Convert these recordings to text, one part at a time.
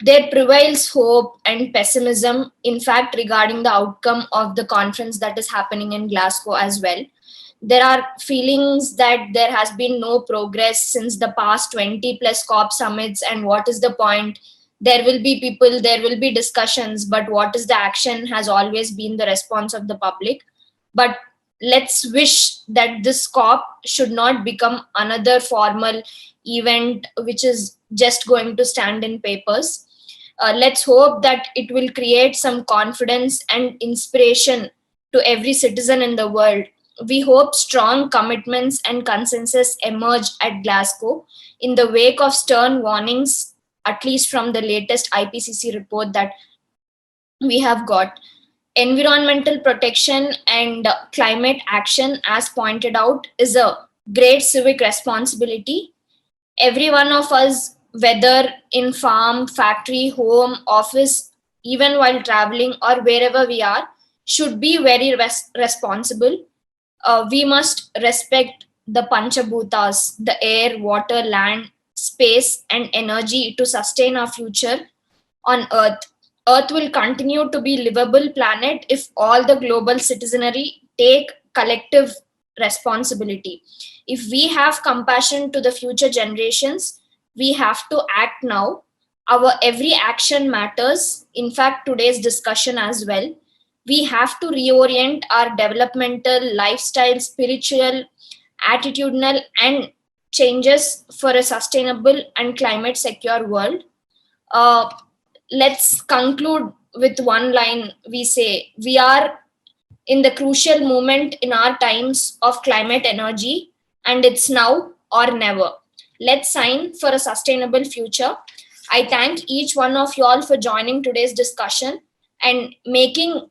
There prevails hope and pessimism, in fact, regarding the outcome of the conference that is happening in Glasgow as well. There are feelings that there has been no progress since the past 20 plus COP summits, and what is the point? There will be people, there will be discussions, but what is the action has always been the response of the public. But let's wish that this COP should not become another formal event which is just going to stand in papers. Let's hope that it will create some confidence and inspiration to every citizen in the world. We hope strong commitments and consensus emerge at Glasgow in the wake of stern warnings, at least from the latest IPCC report that we have got. Environmental protection and climate action, as pointed out, is a great civic responsibility. Every one of us, whether in farm, factory, home, office, even while traveling or wherever we are, should be very responsible. We must respect the Panchabhutas, the air, water, land, space, and energy to sustain our future on Earth. Earth will continue to be livable planet if all the global citizenry take collective responsibility. If we have compassion to the future generations, we have to act now. Our every action matters. In fact, today's discussion as well. We have to reorient our developmental, lifestyle, spiritual, attitudinal, and changes for a sustainable and climate secure world. Uh, let's conclude with one line. We say, we are in the crucial moment in our times of climate energy, and it's now or never. Let's sign for a sustainable future. I thank each one of you all for joining today's discussion and making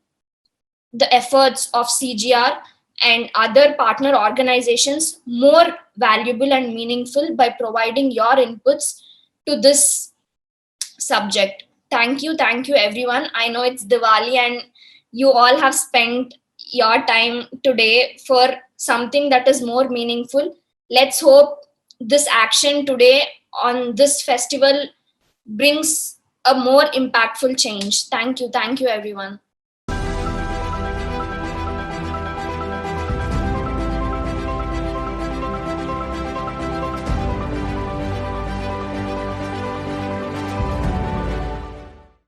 the efforts of CGR and other partner organizations more valuable and meaningful by providing your inputs to this subject. Thank you everyone. I know it's Diwali and you all have spent your time today for something that is more meaningful. Let's hope this action today on this festival brings a more impactful change. Thank you everyone.